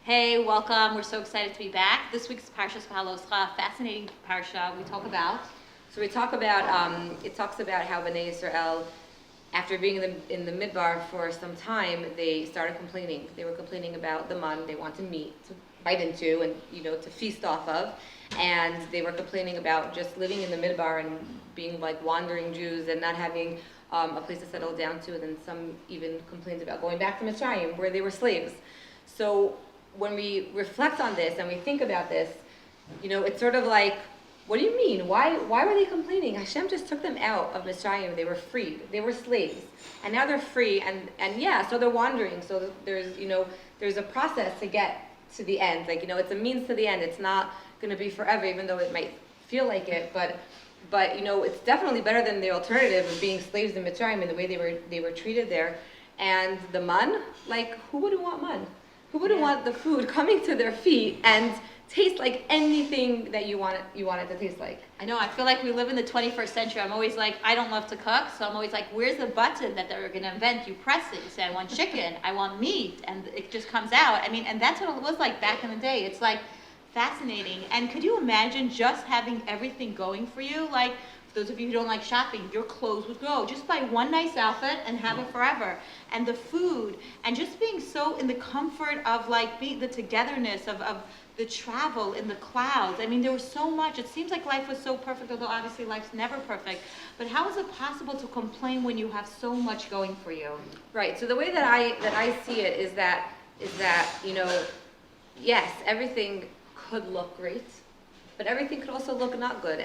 Hey, welcome. We're so excited to be back. This week's Parshas Bahaloscha, fascinating Parsha. We talk about, it talks about how Bnei Yisrael, after being in the Midbar for some time, they started complaining. They were complaining about the man they want to meet, to bite into, and to feast off of. And they were complaining about just living in the Midbar and being like wandering Jews and not having a place to settle down to. And then some even complained about going back to Mitzrayim, where they were slaves. So when we reflect on this and we think about this, it's sort of like, what do you mean? Why were they complaining? Hashem just took them out of Mitzrayim. They were freed. They were slaves. And now they're free. And yeah, so they're wandering. So there's a process to get to the end. It's a means to the end. It's not going to be forever, even though it might feel like it. But it's definitely better than the alternative of being slaves in Mitzrayim and the way they were treated there. And the man, who wouldn't want man? Who wouldn't want the food coming to their feet and taste like anything that you want it to taste like? I know, I feel like we live in the 21st century. I'm always like, I don't love to cook, so I'm always like, where's the button that they're going to invent? You press it, you say, I want chicken, I want meat, and it just comes out. And that's what it was like back in the day. It's like fascinating. And could you imagine just having everything going for you? Like, for those of you who don't like shopping, your clothes would go. Just buy one nice outfit and have it forever. And the food, and just being so in the comfort of the togetherness of the travel in the clouds. There was so much. It seems like life was so perfect, although obviously life's never perfect. But how is it possible to complain when you have so much going for you? Right. So the way that I see it is that yes, everything could look great, but everything could also look not good.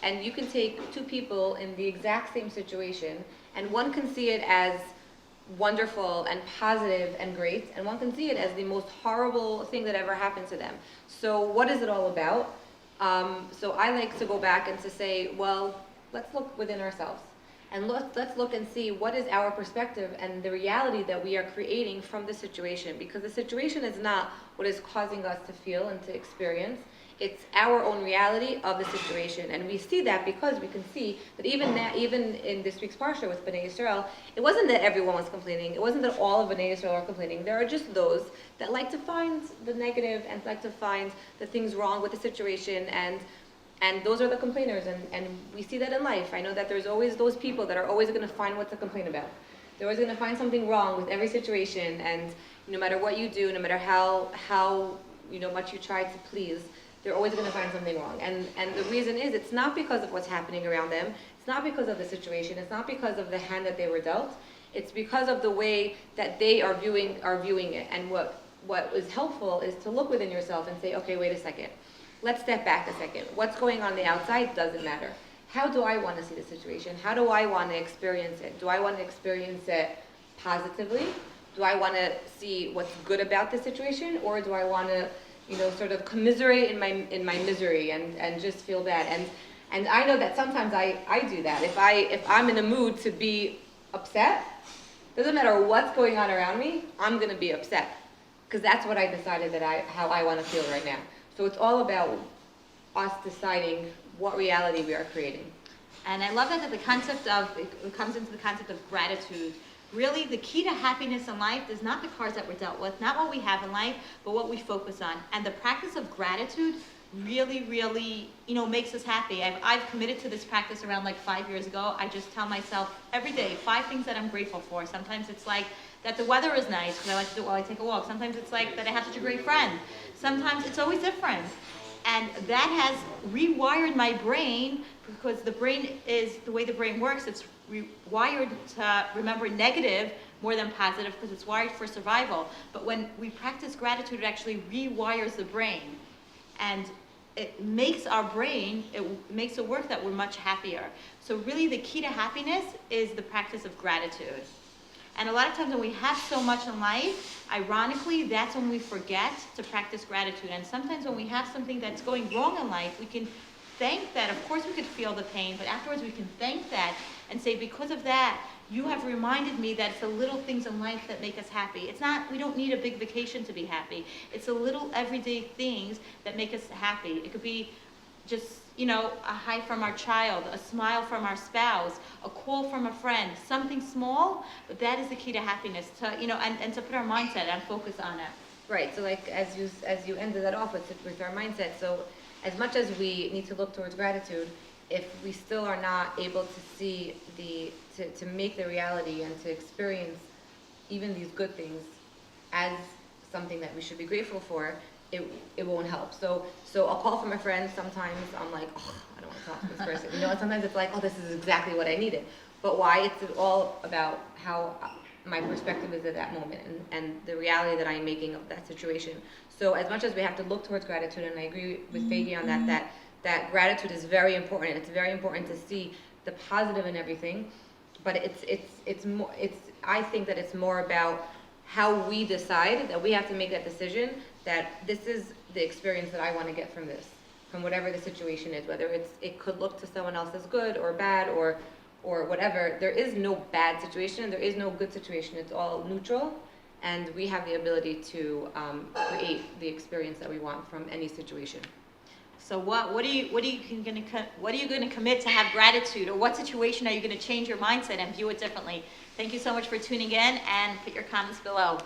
And you can take two people in the exact same situation, and one can see it as wonderful and positive and great, and one can see it as the most horrible thing that ever happened to them. So what is it all about? So I like to go back and to say, well, let's look within ourselves. And let's look and see what is our perspective and the reality that we are creating from the situation. Because the situation is not what is causing us to feel and to experience. It's our own reality of the situation. And we see that because we can see that even in this week's Parsha with Bnei Yisrael, it wasn't that everyone was complaining. It wasn't that all of Bnei Yisrael are complaining. There are just those that like to find the negative and like to find the things wrong with the situation, and those are the complainers, and we see that in life. I know that there's always those people that are always going to find what to complain about. They're always going to find something wrong with every situation, and no matter what you do, no matter how much you try to please, they're always going to find something wrong. And the reason is, it's not because of what's happening around them. It's not because of the situation. It's not because of the hand that they were dealt. It's because of the way that they are viewing it. And what is helpful is to look within yourself and say, okay, wait a second. Let's step back a second. What's going on the outside doesn't matter. How do I want to see the situation? How do I want to experience it? Do I want to experience it positively? Do I want to see what's good about the situation? Or do I want to sort of commiserate in my misery and just feel bad? And I know that sometimes I do that. If I'm in a mood to be upset, doesn't matter what's going on around me, I'm going to be upset. Because that's what I decided how I want to feel right now. So it's all about us deciding what reality we are creating. And I love that the concept of, it comes into the concept of gratitude. Really, the key to happiness in life is not the cards that we're dealt with, not what we have in life, but what we focus on. And the practice of gratitude really, really, makes us happy. I've committed to this practice around 5 years ago. I just tell myself every day 5 things that I'm grateful for. Sometimes it's like that the weather is nice because I like to do it while I take a walk. Sometimes it's like that I have such a great friend. Sometimes it's always different. And that has rewired my brain, because the brain is, the way the brain works, it's wired to remember negative more than positive because it's wired for survival. But when we practice gratitude, it actually rewires the brain. And it makes our brain, it makes it work that we're much happier. So really the key to happiness is the practice of gratitude. And a lot of times when we have so much in life, ironically, that's when we forget to practice gratitude. And sometimes when we have something that's going wrong in life, we can thank that. Of course we could feel the pain, but afterwards we can thank that and say, because of that, you have reminded me that it's the little things in life that make us happy. It's not, we don't need a big vacation to be happy. It's the little everyday things that make us happy. It could be just, a hi from our child, a smile from our spouse, a call from a friend, something small, but that is the key to happiness, to, and to put our mindset and focus on it. Right, so like as you ended that off with our mindset, so as much as we need to look towards gratitude, if we still are not able to see to make the reality and to experience even these good things as something that we should be grateful for, it won't help. So a call from a friend, sometimes I'm like, oh, I don't want to talk to this person. And sometimes it's like, oh, this is exactly what I needed. But why? It's all about how my perspective is at that moment and the reality that I'm making of that situation. So as much as we have to look towards gratitude, and I agree with Faigy on that gratitude is very important. It's very important to see the positive in everything, but I think that it's more about how we decide, that we have to make that decision that this is the experience that I want to get from this, from whatever the situation is, whether it could look to someone else as good or bad or whatever. There is no bad situation, there is no good situation. It's all neutral, and we have the ability to create the experience that we want from any situation. So what are you going to commit to have gratitude, or what situation are you going to change your mindset and view it differently? Thank you so much for tuning in, and put your comments below.